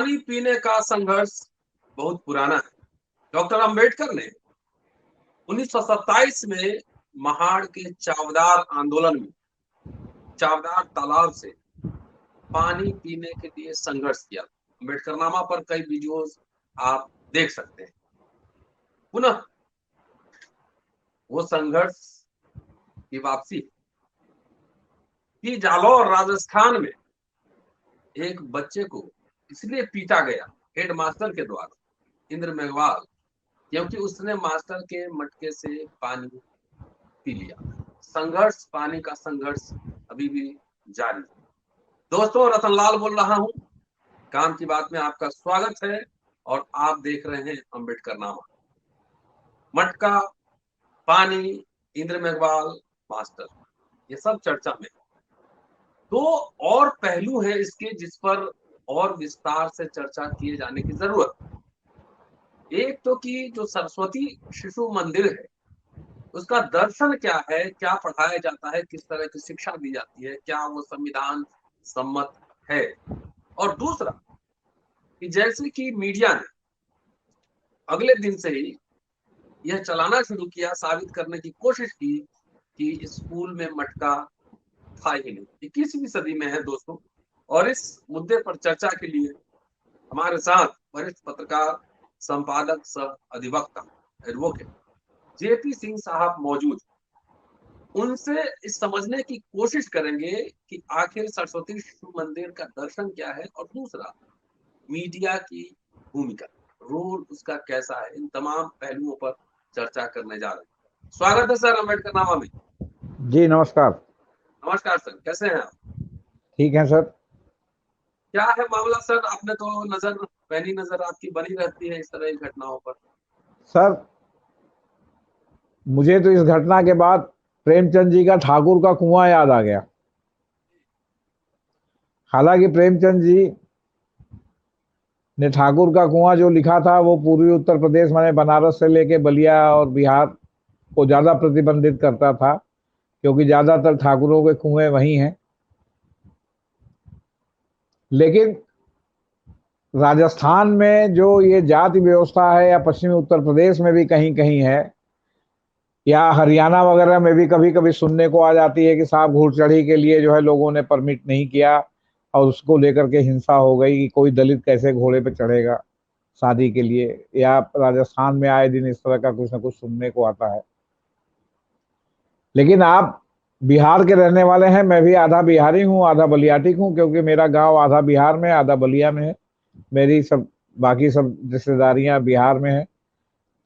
पानी पीने का संघर्ष बहुत पुराना है। डॉक्टर अंबेडकर ने 1927 में महाड़ के चावदार आंदोलन में चावदार तालाब से पानी पीने के लिए संघर्ष किया। अंबेडकर नामा पर कई वीडियोस आप देख सकते हैं। पुनः वो संघर्ष की वापसी कि जालौर राजस्थान में एक बच्चे को इसलिए पीटा गया हेडमास्टर के द्वारा, इंद्र मेघवाल, क्योंकि उसने मास्टर के मटके से पानी पी लिया। संघर्ष, पानी का संघर्ष अभी भी जारी है। दोस्तों, रतनलाल बोल रहा हूं, काम की बात में आपका स्वागत है और आप देख रहे हैं अंबेडकर नामा। मटका, पानी, इंद्र मेघवाल, मास्टर, ये सब चर्चा में। तो और पहलू है इसके जिस पर और विस्तार से चर्चा किए जाने की जरूरत। एक तो कि जो सरस्वती शिशु मंदिर है उसका दर्शन क्या है, क्या पढ़ाया जाता है, किस तरह की शिक्षा दी जाती है, क्या वो संविधान सम्मत है। और दूसरा कि जैसे कि मीडिया ने अगले दिन से ही यह चलाना शुरू किया, साबित करने की कोशिश की कि स्कूल में मटका था ही नहीं। 21वीं सदी में है दोस्तों। और इस मुद्दे पर चर्चा के लिए हमारे साथ वरिष्ठ पत्रकार, संपादक सह अधिवक्ता, एडवोकेट जेपी सिंह साहब मौजूद। उनसे इस समझने की कोशिश करेंगे कि आखिर सरस्वती शिशु मंदिर का दर्शन क्या है और दूसरा मीडिया की भूमिका, रोल उसका कैसा है। इन तमाम पहलुओं पर चर्चा करने जा रहे हैं। स्वागत है सर अंबेडकर नामा में। जी नमस्कार। नमस्कार सर, कैसे हैं आप? ठीक है सर। क्या है मामला सर? आपने तो नजर, पैनी नजर आपकी बनी रहती है इस तरह की घटनाओं पर। सर मुझे तो इस घटना के बाद प्रेमचंद जी का ठाकुर का कुआं याद आ गया। हालांकि प्रेमचंद जी ने ठाकुर का कुआं जो लिखा था वो पूर्वी उत्तर प्रदेश माने बनारस से लेके बलिया और बिहार को ज्यादा प्रतिबंधित करता था, क्योंकि ज्यादातर ठाकुरों के कुएं वहीं हैं। लेकिन राजस्थान में जो ये जाति व्यवस्था है, या पश्चिमी उत्तर प्रदेश में भी कहीं कहीं है, या हरियाणा वगैरह में भी कभी कभी सुनने को आ जाती है कि साहब घुड़चढ़ी के लिए जो है लोगों ने परमिट नहीं किया और उसको लेकर के हिंसा हो गई कि कोई दलित कैसे घोड़े पे चढ़ेगा शादी के लिए। या राजस्थान में आए दिन इस तरह का कुछ ना कुछ सुनने को आता है। लेकिन आप बिहार के रहने वाले हैं, मैं भी आधा बिहारी हूँ आधा बलियाटिक हूँ, क्योंकि मेरा गांव आधा बिहार में आधा बलिया में है। मेरी सब बाकी सब रिश्तेदारियां बिहार में है।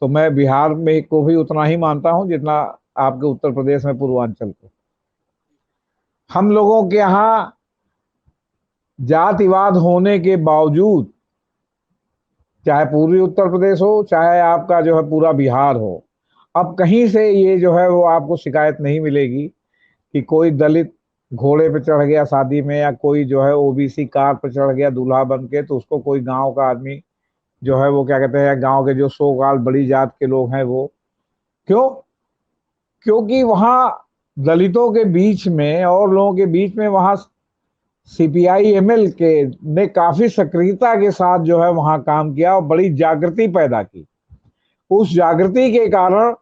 तो मैं बिहार में को भी उतना ही मानता हूं जितना आपके उत्तर प्रदेश में पूर्वांचल को। हम लोगों के यहाँ जातिवाद होने के बावजूद, चाहे पूर्वी उत्तर प्रदेश हो चाहे आपका जो है पूरा बिहार हो, अब कहीं से ये जो है वो आपको शिकायत नहीं मिलेगी कि कोई दलित घोड़े पे चढ़ गया शादी में, या कोई जो है ओबीसी कार पे चढ़ गया दूल्हा बन के, तो उसको कोई गांव का आदमी जो है वो क्या कहते हैं, गांव के जो सो काल बड़ी जात के लोग हैं वो। क्यों? क्योंकि वहां दलितों के बीच में और लोगों के बीच में वहां सीपीआई एमएल के ने काफी सक्रियता के साथ जो है वहां काम किया और बड़ी जागृति पैदा की। उस जागृति के कारण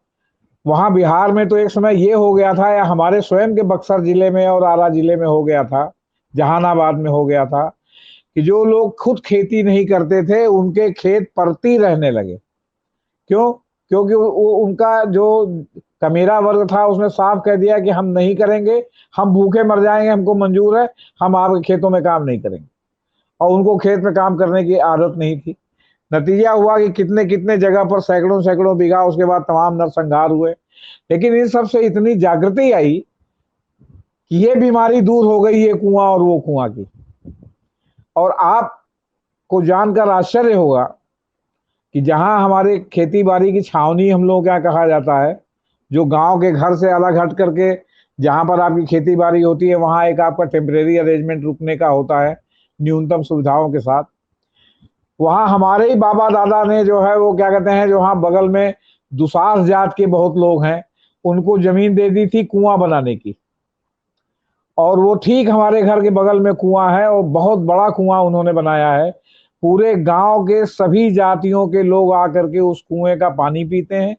वहां बिहार में तो एक समय ये हो गया था, या हमारे स्वयं के बक्सर जिले में और आरा जिले में हो गया था, जहानाबाद में हो गया था, कि जो लोग खुद खेती नहीं करते थे उनके खेत परती रहने लगे। क्यों? क्योंकि वो उनका जो कमेरा वर्ग था उसने साफ कह दिया कि हम नहीं करेंगे, हम भूखे मर जाएंगे, हमको मंजूर है, हम आपके खेतों में काम नहीं करेंगे। और उनको खेत में काम करने की आदत नहीं थी। नतीजा हुआ कि कितने कितने जगह पर सैकड़ों सैकड़ों बीघा उसके बाद तमाम नरसंहार हुए। लेकिन इन सब से इतनी जागृति आई कि ये बीमारी दूर हो गई, ये कुआं और वो कुआं की। और आपको जानकर आश्चर्य होगा कि जहां हमारे खेती बाड़ी की छावनी हम लोग क्या कहा जाता है, जो गांव के घर से अलग हट करके जहां पर आपकी खेती बाड़ी होती है, वहां एक आपका टेम्परेरी अरेंजमेंट रुकने का होता है न्यूनतम सुविधाओं के साथ। वहां हमारे ही बाबा दादा ने जो है वो क्या कहते हैं, जो वहां बगल में दुसास जात के बहुत लोग हैं, उनको जमीन दे दी थी कुआं बनाने की। और वो ठीक हमारे घर के बगल में कुआं है और बहुत बड़ा कुआं उन्होंने बनाया है। पूरे गांव के सभी जातियों के लोग आकर के उस कुएं का पानी पीते हैं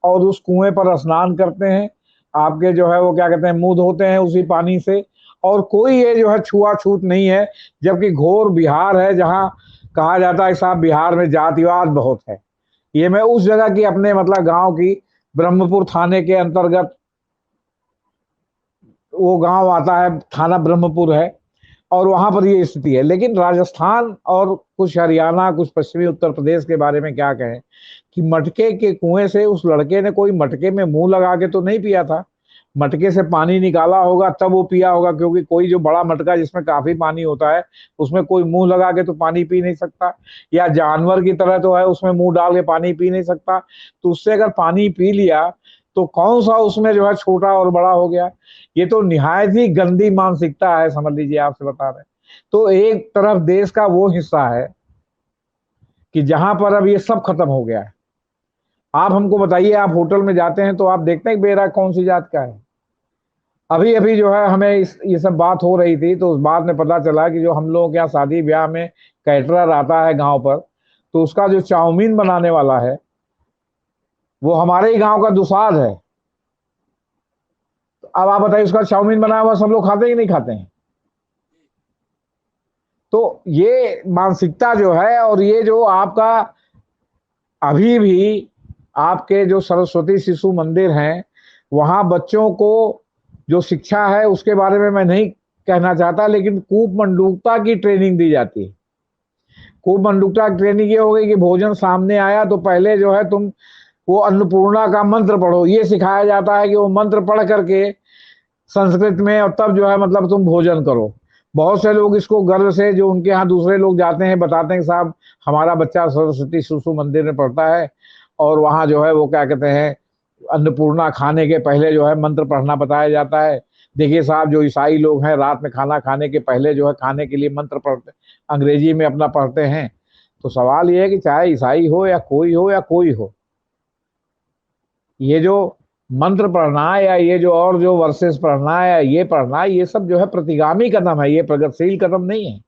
और उस कुएं पर स्नान करते हैं। आपके जो है वो क्या कहते हैं, मुंह धोते हैं उसी पानी से। और कोई ये जो है छुआछूत नहीं है, जबकि घोर बिहार है जहां कहा जाता है साहब बिहार में जातिवाद बहुत है। ये मैं उस जगह की अपने मतलब गांव की, ब्रह्मपुर थाने के अंतर्गत वो गांव आता है, थाना ब्रह्मपुर है, और वहां पर ये स्थिति है। लेकिन राजस्थान और कुछ हरियाणा, कुछ पश्चिमी उत्तर प्रदेश के बारे में क्या कहें कि मटके के कुएं से उस लड़के ने कोई मटके में मुंह लगा के तो नहीं पिया था, मटके से पानी निकाला होगा तब वो पिया होगा, क्योंकि कोई जो बड़ा मटका जिसमें काफी पानी होता है उसमें कोई मुंह लगा के तो पानी पी नहीं सकता, या जानवर की तरह तो है उसमें मुंह डाल के पानी पी नहीं सकता। तो उससे अगर पानी पी लिया तो कौन सा उसमें जो है छोटा और बड़ा हो गया। ये तो निहायत ही गंदी मानसिकता है, समझ लीजिए, आपसे बता रहे हैं। तो एक तरफ देश का वो हिस्सा है कि जहां पर अब ये सब खत्म हो गया है। आप हमको बताइए, आप होटल में जाते हैं तो आप देखते हैं बेरा कौन सी जात का है। अभी अभी जो है हमें ये सब बात हो रही थी तो उस बात में पता चला कि जो हम लोगों के यहाँ शादी ब्याह में कैटरर आता है गांव पर, तो उसका जो चाउमीन बनाने वाला है वो हमारे ही गांव का दुसाध है। अब आप बताइए, उसका चाउमीन बनाया हुआ सब लोग खाते हैं कि नहीं खाते हैं। तो ये मानसिकता जो है, और ये जो आपका अभी भी आपके जो सरस्वती शिशु मंदिर हैं वहां बच्चों को जो शिक्षा है उसके बारे में मैं नहीं कहना चाहता, लेकिन कूप मंडूकता की ट्रेनिंग दी जाती है। कूप मंडूकता की ट्रेनिंग ये हो गई कि भोजन सामने आया तो पहले जो है तुम वो अन्नपूर्णा का मंत्र पढ़ो, ये सिखाया जाता है कि वो मंत्र पढ़ करके संस्कृत में, और तब जो है मतलब तुम भोजन करो। बहुत से लोग इसको गर्व से, जो उनके यहाँ दूसरे लोग जाते हैं, बताते हैं कि साहब हमारा बच्चा सरस्वती शिशु मंदिर में पढ़ता है और वहां जो है वो क्या कहते हैं अन्नपूर्णा खाने के पहले जो है मंत्र पढ़ना बताया जाता है। देखिए साहब, जो ईसाई लोग हैं रात में खाना खाने के पहले जो है खाने के लिए मंत्र पढ़ते, अंग्रेजी में अपना पढ़ते हैं। तो सवाल ये है कि चाहे ईसाई हो या कोई हो, ये जो मंत्र पढ़ना है या ये जो और जो वर्सेस पढ़ना है या ये पढ़ना है, ये सब जो है प्रतिगामी कदम है, ये प्रगतिशील कदम नहीं है।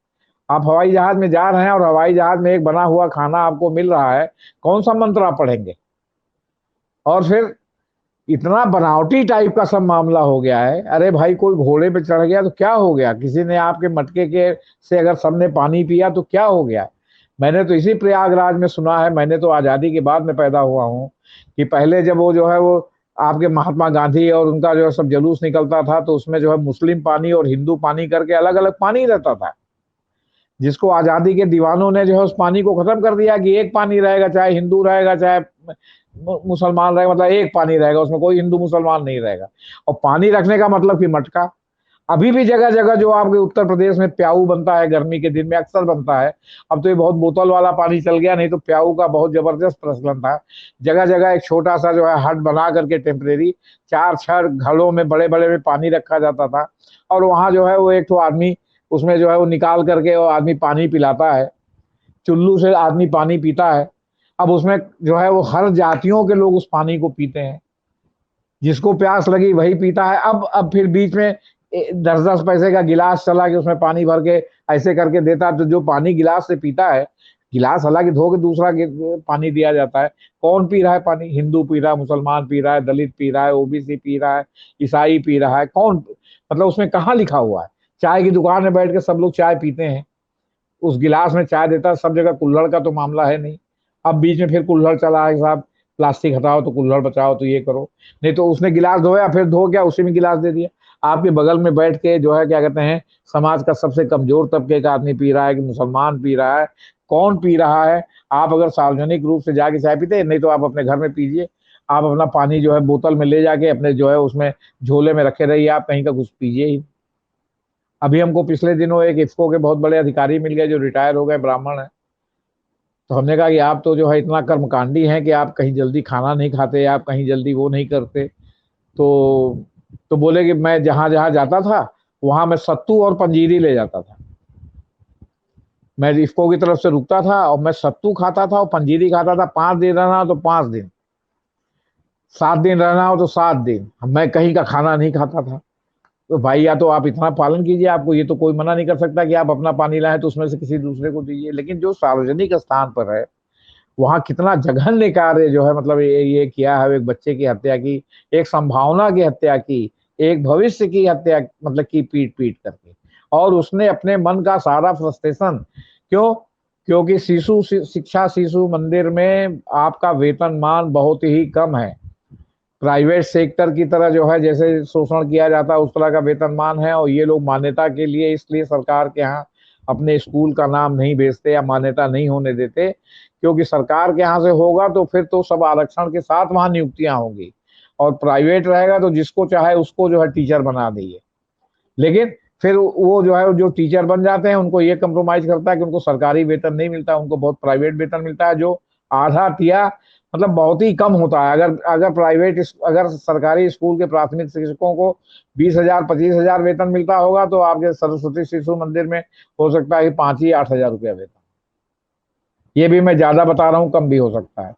आप हवाई जहाज में जा रहे हैं और हवाई जहाज में एक बना हुआ खाना आपको मिल रहा है, कौन सा मंत्र आप पढ़ेंगे। और फिर इतना बनावटी टाइप का सब मामला हो गया है। अरे भाई, कोई घोड़े पे चढ़ गया तो क्या हो गया, किसी ने आपके मटके के से अगर सबने पानी पिया तो क्या हो गया। मैंने तो इसी प्रयागराज में सुना है, मैंने तो आजादी के बाद में पैदा हुआ हूँ, कि पहले जब वो जो है वो आपके महात्मा गांधी और उनका जो है सब जुलूस निकलता था तो उसमें जो है मुस्लिम पानी और हिंदू पानी करके अलग अलग पानी रहता था, जिसको आजादी के दीवानों ने जो है उस पानी को खत्म कर दिया कि एक पानी रहेगा, चाहे हिंदू रहेगा चाहे मुसलमान रहेगा, मतलब एक पानी रहेगा, उसमें कोई हिंदू मुसलमान नहीं रहेगा। और पानी रखने का मतलब कि मटका। अभी भी जगह जगह जो आपके उत्तर प्रदेश में प्याऊ बनता है, गर्मी के दिन में अक्सर बनता है। अब तो ये बहुत बोतल वाला पानी चल गया, नहीं तो प्याऊ का बहुत जबरदस्त प्रचलन था। जगह जगह एक छोटा सा जो है हट बना करके टेम्परेरी 4-6 घड़ों में बड़े बड़े में पानी रखा जाता था, और वहां जो है वो एक तो आदमी उसमें जो है वो निकाल करके वो आदमी पानी पिलाता है, चुल्लू से आदमी पानी पीता है। अब उसमें जो है वो हर जातियों के लोग उस पानी को पीते हैं, जिसको प्यास लगी वही पीता है। अब फिर बीच में 10-10 पैसे का गिलास चला कि उसमें पानी भर के ऐसे करके देता, तो जो पानी गिलास से पीता है, गिलास हालांकि धो के दूसरा पानी दिया जाता है। कौन पी रहा है पानी, हिंदू पी रहा है, मुसलमान पी रहा है, दलित पी रहा है, ओबीसी पी रहा है, ईसाई पी रहा है, कौन, मतलब उसमें कहाँ लिखा हुआ है। चाय की दुकान में बैठ के सब लोग चाय पीते हैं, उस गिलास में चाय देता है, सब जगह कुल्हड़ का तो मामला है नहीं। अब बीच में फिर कुल्हड़ चला है साहब, प्लास्टिक हटाओ तो कुल्हड़ बचाओ, तो ये करो, नहीं तो उसने गिलास धोया फिर धो क्या उसी में गिलास दे दिया। आपके बगल में बैठ के जो है क्या कहते हैं समाज का सबसे कमजोर तबके का आदमी पी रहा है कि मुसलमान पी रहा है, कौन पी रहा है। आप अगर सार्वजनिक रूप से जाके चाय पीते, नहीं तो आप अपने घर में पीजिए, आप अपना पानी जो है बोतल में ले जाके अपने जो है उसमें झोले में रखे रहिए, आप कहीं का कुछ पीजिए ही। अभी हमको पिछले दिनों एक इफ्को के बहुत बड़े अधिकारी मिल गए जो रिटायर हो गए, ब्राह्मण है। तो हमने कहा कि आप तो जो है इतना कर्मकांडी हैं कि आप कहीं जल्दी खाना नहीं खाते, आप कहीं जल्दी वो नहीं करते। तो बोले कि मैं जहां जहां जाता था वहां मैं सत्तू और पंजीरी ले जाता था। मैं इफ्को की तरफ से रुकता था और मैं सत्तू खाता था और पंजीरी खाता था। 5 दिन रहना हो तो 5 दिन, 7 दिन रहना हो तो 7 दिन, मैं कहीं का खाना नहीं खाता था। तो भाई या तो आप इतना पालन कीजिए, आपको ये तो कोई मना नहीं कर सकता कि आप अपना पानी लाएं तो उसमें से किसी दूसरे को दीजिए, लेकिन जो सार्वजनिक स्थान पर है वहां कितना जघन्य कार्य जो है, मतलब ये किया है, एक बच्चे की हत्या की, एक संभावना की हत्या की, एक भविष्य की हत्या, मतलब की पीट पीट करके। और उसने अपने मन का सारा फ्रस्ट्रेशन, क्यों? क्योंकि शिक्षा शिशु मंदिर में आपका वेतनमान बहुत ही कम है। प्राइवेट सेक्टर की तरह जो है जैसे शोषण किया जाता है उस तरह का वेतनमान है, और ये लोग मान्यता के लिए इसलिए सरकार के यहाँ अपने स्कूल का नाम नहीं भेजते या मान्यता नहीं होने देते, क्योंकि सरकार के यहाँ से होगा तो फिर तो सब आरक्षण के साथ वहां नियुक्तियां होंगी, और प्राइवेट रहेगा तो जिसको चाहे उसको जो है टीचर बना देंगे। लेकिन फिर वो जो है जो टीचर बन जाते हैं उनको ये कंप्रोमाइज करता है कि उनको सरकारी वेतन नहीं मिलता, उनको बहुत प्राइवेट वेतन मिलता है, जो आधा तिया मतलब बहुत ही कम होता है। अगर अगर प्राइवेट अगर सरकारी स्कूल के प्राथमिक शिक्षकों को 20,000 25,000 वेतन मिलता होगा, तो आपके सरस्वती शिशु मंदिर में हो सकता है कि 5 ही 8,000 रुपया वेतन। ये भी मैं ज्यादा बता रहा हूँ, कम भी हो सकता है,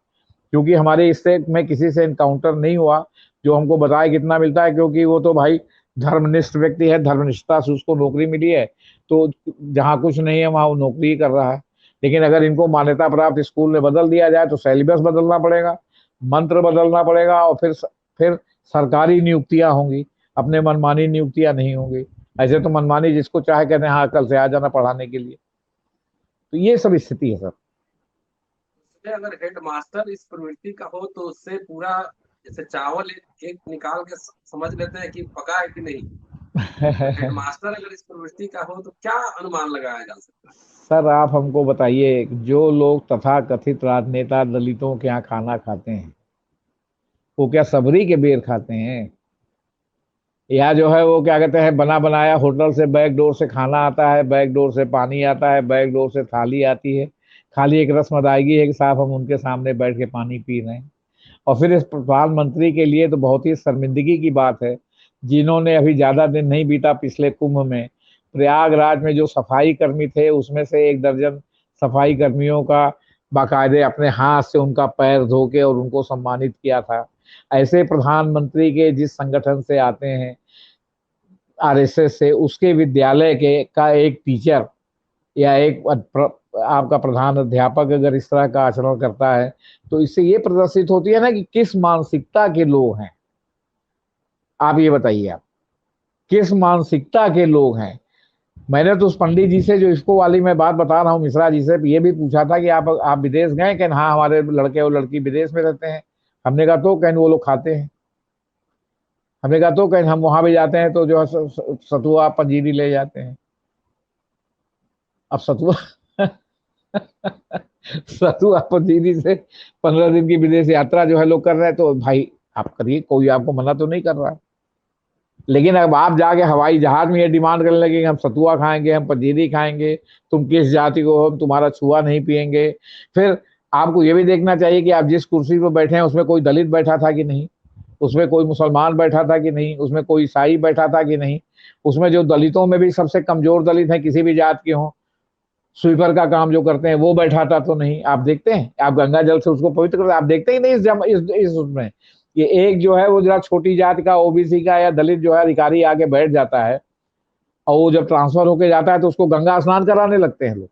क्योंकि हमारे इससे में किसी से इनकाउंटर नहीं हुआ जो हमको बताए कितना मिलता है, क्योंकि वो तो भाई धर्मनिष्ठ व्यक्ति है, धर्मनिष्ठता से उसको नौकरी मिली है, तो जहाँ कुछ नहीं है वहां वो नौकरी ही कर रहा है। लेकिन अगर इनको मान्यता प्राप्त स्कूल में बदल दिया जाए तो सिलेबस बदलना पड़ेगा, मंत्र बदलना पड़ेगा, और फिर सरकारी नियुक्तियां होंगी, अपने मनमानी नियुक्तियां नहीं होंगी। ऐसे तो मनमानी जिसको चाहे कहते हैं हाँ कल से आ जाना पढ़ाने के लिए। तो ये सब स्थिति है सर। उसमें अगर हेड मास्टर इस प्रवृत्ति का हो तो उससे पूरा, जैसे चावल एक निकाल के समझ लेते हैं कि पका है कि नहीं, तो हेडमास्टर अगर इस प्रवृत्ति का हो तो क्या अनुमान लगाया जा सकता है? सर आप हमको बताइए, जो लोग तथाकथित राजनेता दलितों के यहाँ खाना खाते हैं वो क्या सबरी के बेर खाते हैं, या जो है वो क्या कहते हैं बना बनाया होटल से बैक डोर से खाना आता है, बैक डोर से पानी आता है, बैक डोर से थाली आती है, खाली एक रस्म अदायगी है कि साहब हम उनके सामने बैठ के पानी पी रहे हैं। और फिर इस प्रधानमंत्री के लिए तो बहुत ही शर्मिंदगी की बात है, जिन्होंने अभी ज्यादा दिन नहीं बीता पिछले कुंभ में प्रयागराज में जो सफाई कर्मी थे उसमें से 1 दर्जन सफाई कर्मियों का बाकायदे अपने हाथ से उनका पैर धो के और उनको सम्मानित किया था। ऐसे प्रधानमंत्री के जिस संगठन से आते हैं, आरएसएस से, उसके विद्यालय के का एक टीचर या एक आपका प्रधान अध्यापक अगर इस तरह का आचरण करता है, तो इससे ये प्रदर्शित होती है ना कि किस मानसिकता के लोग हैं। आप ये बताइए, आप किस मानसिकता के लोग हैं। मैंने तो उस पंडित जी से, जो इसको वाली मैं बात बता रहा हूँ, मिश्रा जी से, ये भी पूछा था कि आप विदेश गए? कहन हाँ हमारे लड़के और लड़की विदेश में रहते हैं। हमने कहा तो कहन वो लोग खाते हैं। हमने कहा तो कहन हम वहां भी जाते हैं तो जो है सतुआ पंजीरी ले जाते हैं। अब सतुआ सतुआ पंजीरी से 15 दिन की विदेश यात्रा जो है लोग कर रहे हैं, तो भाई आप करिए, कोई आपको मना तो नहीं कर रहा है। लेकिन अब आप जाके हवाई जहाज में ये डिमांड करने लगे हम सतुआ खाएंगे, हम पंजीरी खाएंगे, तुम किस जाति को हो, हम तुम्हारा छुआ नहीं पियेंगे। फिर आपको ये भी देखना चाहिए कि आप जिस कुर्सी पर बैठे हैं उसमें कोई दलित बैठा था कि नहीं, उसमें कोई मुसलमान बैठा था कि नहीं, उसमें कोई ईसाई बैठा था कि नहीं, उसमें जो दलितों में भी सबसे कमजोर दलित है किसी भी जात के हों, स्वीपर का काम जो करते हैं वो बैठा था तो नहीं। आप देखते हैं, आप गंगा जल से उसको पवित्र करते हैं, आप देखते ही नहीं इस उसमें। ये एक जो है वो जरा छोटी जात का, ओबीसी का या दलित जो है अधिकारी आके बैठ जाता है, और वो जब ट्रांसफर होके जाता है तो उसको गंगा स्नान कराने लगते हैं लोग।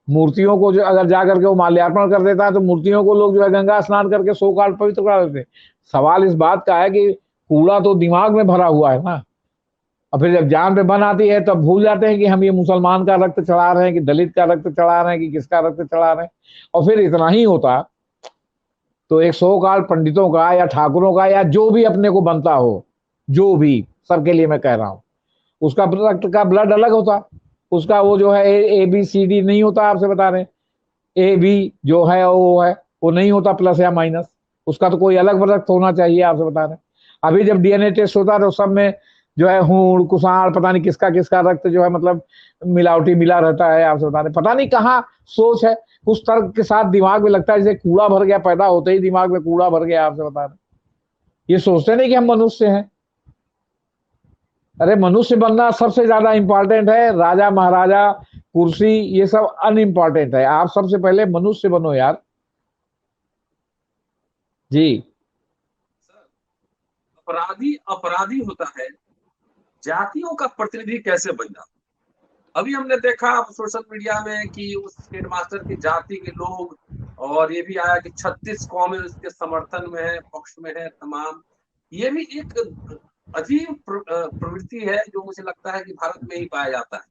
मूर्तियों को जो अगर जा करके वो माल्यार्पण कर देता है तो मूर्तियों को लोग जो है गंगा स्नान करके सो काल पवित्र करा देते हैं। सवाल इस बात का है कि कूड़ा तो दिमाग में भरा हुआ है ना, और फिर जब जान पे बन आती है तब भूल जाते हैं कि हम ये मुसलमान का रक्त चढ़ा रहे हैं कि दलित का रक्त चढ़ा रहे हैं कि किसका रक्त चढ़ा रहे हैं। और फिर इतना ही होता तो एक सौ काल पंडितों का या ठाकुरों का या जो भी अपने को बनता हो, जो भी, सबके लिए मैं कह रहा हूं, उसका रक्त का ब्लड अलग होता। उसका वो जो है ABCD नहीं होता, आपसे बता रहे हैं। AB जो है वो नहीं होता प्लस या माइनस, उसका तो कोई अलग रक्त होना चाहिए, आपसे बता रहे हैं। अभी जब DNA टेस्ट होता है तो सब में जो है हूण कुसाण पता नहीं किसका किसका रक्त जो है मतलब मिलावटी मिला रहता है, आपसे बता रहे। पता नहीं कहाँ सोच है, उस तर्क के साथ दिमाग में लगता है जैसे कूड़ा भर गया, पैदा होते ही दिमाग में कूड़ा भर गया, आपसे बता रहे। ये सोचते नहीं कि हम मनुष्य हैं। अरे मनुष्य बनना सबसे ज्यादा इंपॉर्टेंट है, राजा महाराजा कुर्सी ये सब अनइम्पॉर्टेंट है, आप सबसे पहले मनुष्य बनो यार। जी। अपराधी अपराधी होता है जातियों का प्रतिनिधि कैसे बन जाता। अभी हमने देखा सोशल मीडिया में कि उस हेडमास्टर की जाति के लोग, और ये भी आया कि 36 कौमें उसके समर्थन में है, पक्ष में है तमाम। ये भी एक अजीब प्रवृत्ति है जो मुझे लगता है कि भारत में ही पाया जाता है।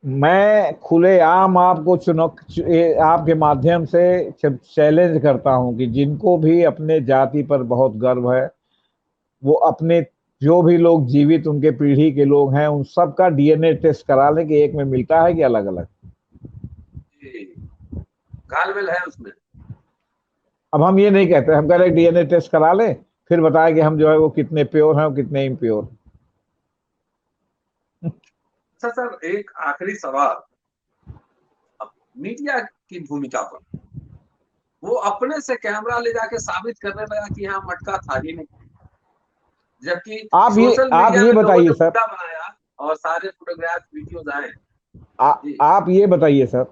मैं खुलेआम आपको आपके माध्यम से चैलेंज करता हूं कि जिनको भी अपने जाति पर बहुत गर्व है, वो अपने जो भी लोग जीवित उनके पीढ़ी के लोग हैं, उन सब का डीएनए टेस्ट करा लें कि एक में मिलता है कि अलग अलग। घालमेल है उसमें। अब हम ये नहीं कहते, हम कह रहे डीएनए टेस्ट करा लें, फिर बताएं कि हम जो है वो कितने प्योर हैं और कितने इम्प्योर। अच्छा सर, एक आखिरी सवाल। अब मीडिया की भूमिका पर, वो अपने से कैमरा ले जाके साबित करने लगा कि यहाँ मटका था ही नहीं, जबकि सोशल आप मीडिया ये में लोगों बताइए ने सर, मुद्दा बनाया और सारे फोटोग्राफ वीडियोज आए। जी। आप ये बताइए सर,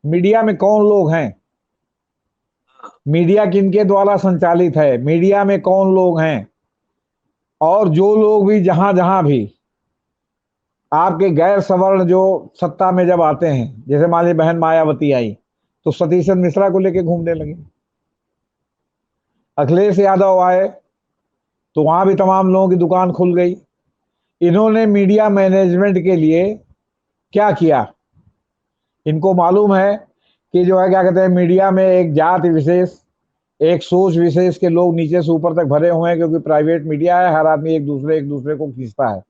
मीडिया में कौन लोग हैं? हाँ। मीडिया किनके द्वारा संचालित है? मीडिया में कौन लोग हैं? और जो लोग भी जहां जहां भी आपके गैर सवर्ण जो सत्ता में जब आते हैं, जैसे मान लीजिए बहन मायावती आई तो सतीशन मिश्रा को लेके घूमने लगे, अखिलेश यादव आए तो वहां भी तमाम लोगों की दुकान खुल गई। इन्होंने मीडिया मैनेजमेंट के लिए क्या किया? इनको मालूम है कि जो है क्या कहते हैं, मीडिया में एक जाति विशेष, एक सोच विशेष के लोग नीचे से ऊपर तक भरे हुए हैं, क्योंकि प्राइवेट मीडिया है, हर आदमी एक दूसरे को खींचता है।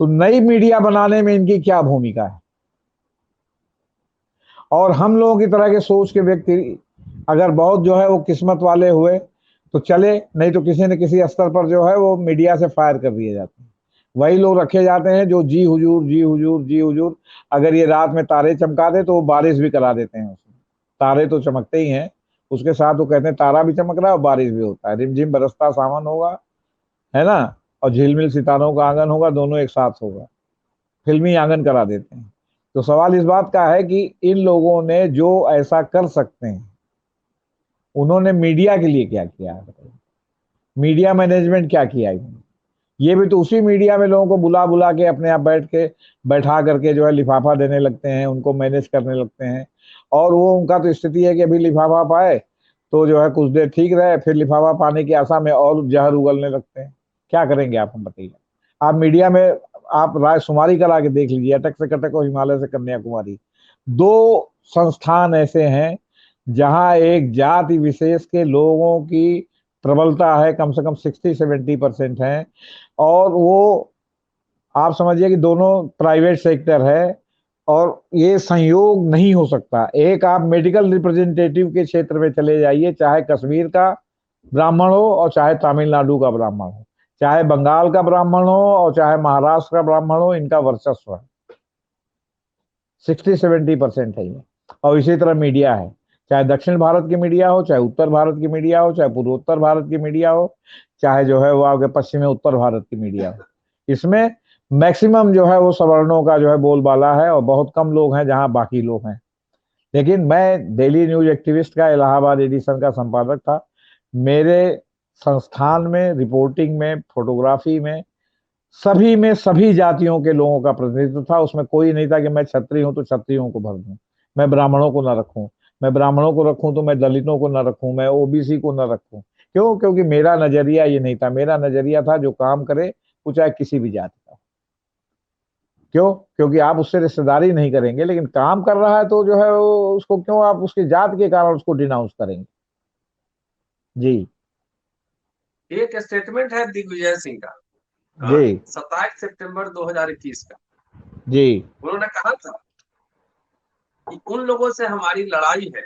तो नई मीडिया बनाने में इनकी क्या भूमिका है? और हम लोगों की तरह के सोच के व्यक्ति अगर बहुत जो है वो किस्मत वाले हुए तो चले, नहीं तो किसी न किसी स्तर पर जो है वो मीडिया से फायर कर दिए जाते हैं। वही लोग रखे जाते हैं जो जी हुजूर जी हुजूर जी हुजूर, अगर ये रात में तारे चमका दे तो वो बारिश भी करा देते हैं उसमें। तारे तो चमकते ही हैं, उसके साथ वो कहते हैं तारा भी चमक रहा है और बारिश भी होता है, रिमझिम बरसता सावन होगा, है ना, और झिलमिल सितारों का आंगन होगा, दोनों एक साथ होगा, फिल्मी आंगन करा देते हैं। तो सवाल इस बात का है कि इन लोगों ने जो ऐसा कर सकते हैं, उन्होंने मीडिया के लिए क्या किया है? मीडिया मैनेजमेंट क्या किया इन्होंने? ये भी तो उसी मीडिया में लोगों को बुला बुला के अपने आप बैठा करके जो है लिफाफा देने लगते हैं, उनको मैनेज करने लगते हैं। और वो उनका तो स्थिति है कि अभी लिफाफा पाए तो जो है कुछ देर ठीक रहे, फिर लिफाफा पाने की आशा में और जहर उगलने लगते हैं। क्या करेंगे आप, हम बताइए। आप मीडिया में आप रायशुमारी करा के देख लीजिए, अटक से कटक और हिमालय से कन्याकुमारी, दो संस्थान ऐसे हैं जहां एक जाति विशेष के लोगों की प्रबलता है, कम से कम 60-70% है। और वो आप समझिए कि दोनों प्राइवेट सेक्टर है, और ये संयोग नहीं हो सकता। एक आप मेडिकल रिप्रेजेंटेटिव के क्षेत्र में चले जाइए, चाहे कश्मीर का ब्राह्मण हो और चाहे तमिलनाडु का ब्राह्मण हो, चाहे बंगाल का ब्राह्मण हो और चाहे महाराष्ट्र का ब्राह्मण हो, इनका वर्चस्व है, 60-70% है ये। और इसी तरह मीडिया है, चाहे दक्षिण भारत की मीडिया हो, चाहे उत्तर भारत की मीडिया हो, चाहे पूर्वोत्तर भारत की मीडिया हो, चाहे जो है वो आपके पश्चिमी उत्तर भारत की मीडिया हो, इसमें मैक्सिमम जो है वो सवर्णों का जो है बोलबाला है, और बहुत कम लोग हैं जहां बाकी लोग हैं। लेकिन मैं डेली न्यूज एक्टिविस्ट का इलाहाबाद एडिशन का संपादक था। मेरे संस्थान में रिपोर्टिंग में, फोटोग्राफी में सभी जातियों के लोगों का प्रतिनिधित्व था। उसमें कोई नहीं था कि मैं क्षत्रिय हूं तो क्षत्रियों को भर दूं, मैं ब्राह्मणों को ना रखूं, मैं ब्राह्मणों को रखूं तो मैं दलितों को ना रखूं, मैं ओबीसी को ना रखूं। क्यों? क्योंकि मेरा नजरिया ये नहीं था। मेरा नजरिया था जो काम करे वो चाहे किसी भी जाति का। क्यों? क्योंकि आप उससे रिश्तेदारी नहीं करेंगे, लेकिन काम कर रहा है तो जो है वो उसको क्यों आप उसकी जात के कारण उसको डिनाउंस करेंगे? जी। एक स्टेटमेंट है दिग्विजय सिंह का, जी। 27 सितंबर 2021 का। जी। उन्होंने कहा था कि उन लोगों से हमारी लड़ाई है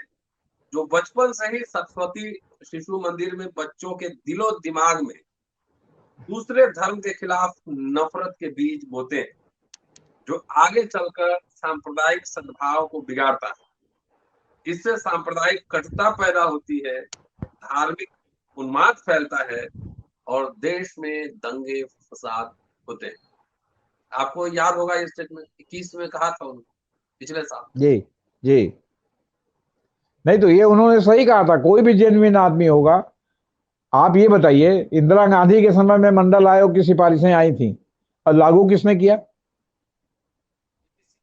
जो बचपन से ही सरस्वती शिशु मंदिर में बच्चों के दिलो दिमाग में दूसरे धर्म के खिलाफ नफरत के बीज बोते हैं, जो आगे चलकर सांप्रदायिक सद्भाव को बिगाड़ता है। इससे सांप्रदायिक कटुता पैदा होती है, धार्मिक उन्माद फैलता है और देश में दंगे फसाद होते हैं। आपको याद होगा ये स्टेटमेंट 21 में कहा था उन्होंने, पिछले साल। जी। जी। नहीं तो ये उन्होंने सही कहा था, कोई भी जेन्युइन आदमी होगा आप ये बताइए, इंदिरा गांधी के समय में मंडल आयोग की सिफारिशें आई थी और लागू किसने किया?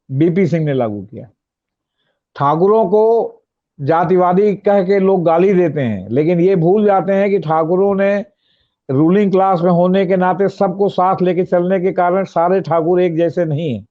बीपी सिंह ने लागू किया। ठाकुरों को जातिवादी कह के लोग गाली देते हैं, लेकिन ये भूल जाते हैं कि ठाकुरों ने रूलिंग क्लास में होने के नाते सबको साथ लेके चलने के कारण सारे ठाकुर एक जैसे नहीं है।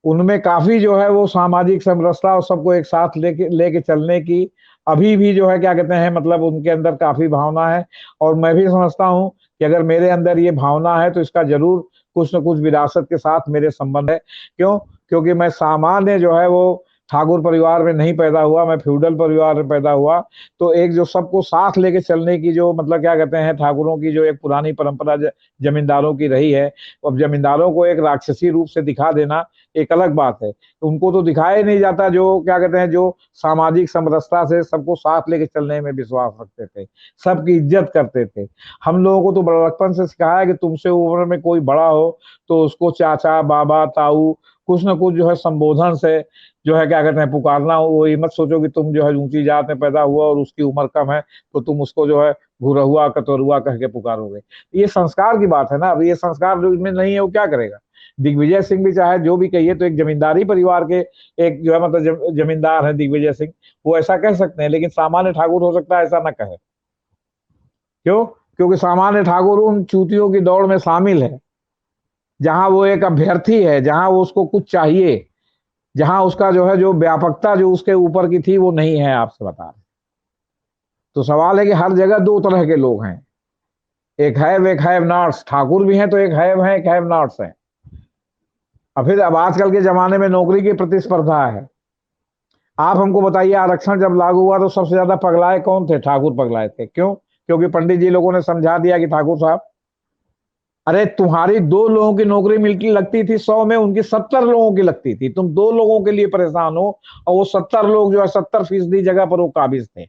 उनमें काफी जो है वो सामाजिक समरसता और सबको एक साथ लेके लेके चलने की अभी भी जो है क्या कहते हैं, मतलब उनके अंदर काफी भावना है। और मैं भी समझता हूं कि अगर मेरे अंदर ये भावना है तो इसका जरूर कुछ न कुछ विरासत के साथ मेरे संबंध है। क्यों? क्योंकि मैं सामान्य जो है वो ठाकुर परिवार में नहीं पैदा हुआ, मैं फ्यूडल परिवार में पैदा हुआ। तो एक जो सबको साथ लेके चलने की जो मतलब क्या कहते हैं, ठाकुरों की जो एक पुरानी परंपरा जमींदारों की रही है, अब जमींदारों को एक राक्षसी रूप से दिखा देना एक अलग बात है। तो उनको तो दिखाया ही नहीं जाता, जो क्या कहते हैं, जो सामाजिक समरसता से सबको साथ लेके चलने में विश्वास रखते थे, सबकी इज्जत करते थे। हम लोगों को तो बड़प्पन से सिखाया कि तुमसे उम्र में कोई बड़ा हो तो उसको चाचा, बाबा, ताऊ कुछ ना कुछ जो है संबोधन से जो है क्या कहते हैं पुकारना। वो ये मत सोचो कि तुम जो है ऊंची जात में पैदा हुआ और उसकी उम्र कम है तो तुम उसको जो है घुरहुआ कतरुआ कह के पुकारोगे। ये संस्कार की बात है ना। अब ये संस्कार जो इसमें नहीं है वो क्या करेगा? दिग्विजय सिंह भी चाहे जो भी कहिए तो एक जमींदारी परिवार के एक जो है मतलब जमींदार है दिग्विजय सिंह, वो ऐसा कह सकते हैं। लेकिन सामान्य ठाकुर हो सकता है ऐसा ना कहे। क्यों? क्योंकि सामान्य ठाकुर उन चूतियों की दौड़ में शामिल है जहां वो एक अभ्यर्थी है, जहां वो उसको कुछ चाहिए, जहां उसका जो है जो व्यापकता जो उसके ऊपर की थी वो नहीं है। आपसे बता रहे। तो सवाल है कि हर जगह दो तरह के लोग हैं, एक हैव एक हैव नॉट्स। ठाकुर भी हैं तो एक हैव है, एक हैव नॉट्स है। और फिर अब आजकल के जमाने में नौकरी की प्रतिस्पर्धा है। आप हमको बताइए, आरक्षण जब लागू हुआ तो सबसे ज्यादा पगलाए कौन थे? ठाकुर पगलाए थे। क्यों? क्योंकि पंडित जी लोगों ने समझा दिया कि ठाकुर साहब, अरे तुम्हारी 2 लोगों की नौकरी मिलती लगती थी 100 में, उनकी 70 लोगों की लगती थी। तुम 2 लोगों के लिए परेशान हो और वो 70 लोग जो है 70% जगह पर वो काबिज थे।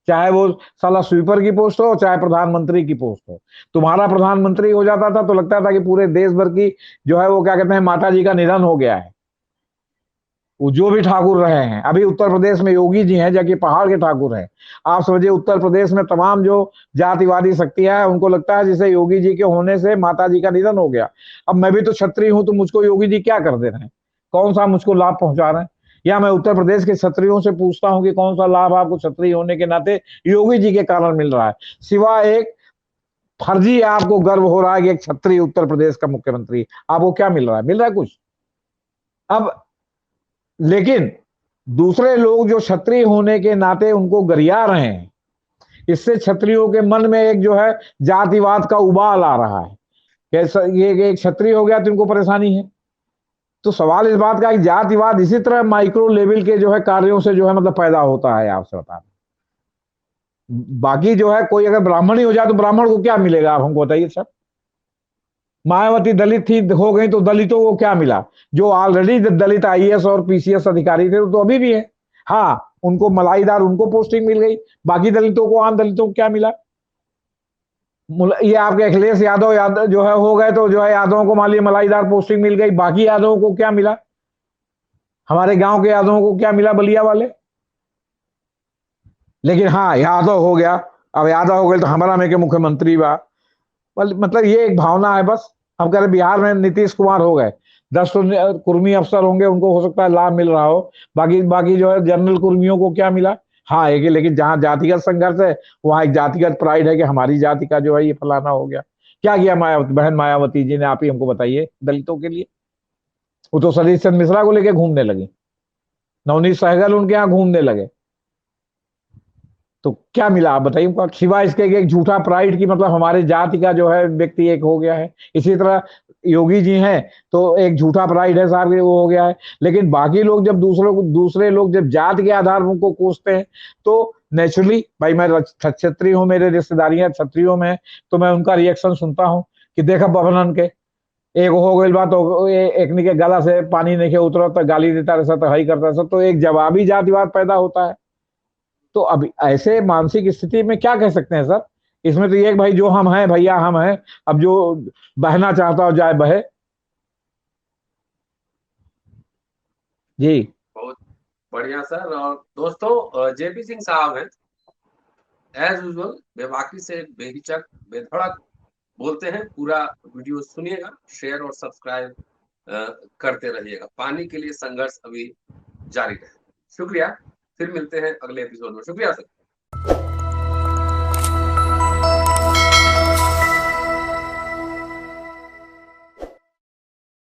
चाहे वो साला स्वीपर की पोस्ट हो, चाहे प्रधानमंत्री की पोस्ट हो। तुम्हारा प्रधानमंत्री हो जाता था तो लगता था कि पूरे देश भर की जो है वो क्या कहते हैं माता जी का निधन हो गया है। वो जो भी ठाकुर रहे हैं, अभी उत्तर प्रदेश में योगी जी हैं जबकि पहाड़ के ठाकुर हैं। आप समझिए उत्तर प्रदेश में तमाम जो जातिवादी शक्तियां हैं उनको लगता है जैसे योगी जी के होने से माता जी का निधन हो गया। अब मैं भी तो क्षत्रिय हूं तो मुझको योगी जी क्या कर दे रहे हैं? कौन सा मुझको लाभ पहुंचा रहे हैं? या मैं उत्तर प्रदेश के क्षत्रियों से पूछता हूं कि कौन सा लाभ आपको क्षत्रिय होने के नाते योगी जी के कारण मिल रहा है, सिवाय एक फर्जी आपको गर्व हो रहा है कि एक क्षत्रिय उत्तर प्रदेश का मुख्यमंत्री। आपको क्या मिल रहा है? मिल रहा है कुछ? अब लेकिन दूसरे लोग जो क्षत्रिय होने के नाते उनको गरिया रहे हैं, इससे क्षत्रियों के मन में एक जो है जातिवाद का उबाल आ रहा है। कैसा ये क्षत्रिय हो गया तो इनको परेशानी है। तो सवाल इस बात का है कि जातिवाद इसी तरह माइक्रो लेवल के जो है कार्यों से जो है मतलब पैदा होता है। आपसे बता दें, बाकी जो है कोई अगर ब्राह्मण ही हो जाए तो ब्राह्मण को क्या मिलेगा? आप हमको बताइए सर। मायावती दलित थी, हो गई तो दलितों को क्या मिला? जो ऑलरेडी दलित आईएएस और पीसीएस अधिकारी थे तो अभी भी है। हाँ, उनको मलाईदार उनको पोस्टिंग मिल गई, बाकी दलितों को, आम दलितों को क्या मिला? ये आपके अखिलेश यादव जो है हो गए तो जो है यादवों को मान लीजिए मलाईदार पोस्टिंग मिल गई, बाकी यादवों को क्या मिला? हमारे गांव के यादवों को क्या मिला? बलिया वाले। लेकिन हाँ, यादव हो गया, अब यादव हो गए तो हमारा में के मुख्यमंत्री बा। मतलब ये एक भावना है बस। हम कह रहे बिहार में नीतीश कुमार हो गए, 10 तो कुर्मी अफसर होंगे, उनको हो सकता है लाभ मिल रहा हो। बाकी बाकी जो है जनरल कुर्मियों को क्या मिला? हाँ एक, लेकिन जहां जातिगत संघर्ष है वहां एक जातिगत प्राइड है कि हमारी जाति का जो है ये फलाना हो गया। क्या किया मायावती, बहन मायावती जी ने? आप ही हमको बताइए दलितों के लिए। वो तो सतीश चंद्र मिश्रा को लेके घूमने लगी, नवनीत सहगल उनके यहाँ घूमने लगे। तो क्या मिला आप बताइए हमको? सिवाय इसके कि एक झूठा प्राइड की मतलब हमारे जाति का जो है व्यक्ति एक हो गया है। इसी तरह योगी जी हैं तो एक झूठा प्राइड है साहब वो हो गया है। लेकिन बाकी लोग जब दूसरे लोग जब जात के आधार पर उनको कोसते हैं तो नेचुरली भाई, मैं क्षत्रिय हूँ, मेरे रिश्तेदारियां क्षत्रियों में, तो मैं उनका रिएक्शन सुनता हूँ कि देखा बबनन के एक हो गई बात तो एक के गला से पानी नहीं उतरा तो गाली देता रहता तो हई करता रहता, तो एक जवाबी जातिवाद पैदा होता है। तो अब ऐसे मानसिक स्थिति में क्या कह सकते हैं सर? इसमें तो ये भाई जो हम हैं भैया हम हैं, अब जो बहना चाहता हो जाए बहे। जी। बहुत बढ़िया सर। और दोस्तों, जेपी सिंह साहब हैं, एज यूजुअल बेबाकी से बेहिचक बेधड़क बोलते हैं। पूरा वीडियो सुनिएगा, शेयर और सब्सक्राइब करते रहिएगा। पानी के लिए संघर्ष अभी जारी रहे। शुक्रिया, फिर मिलते हैं अगले एपिसोड में। शुक्रिया सर।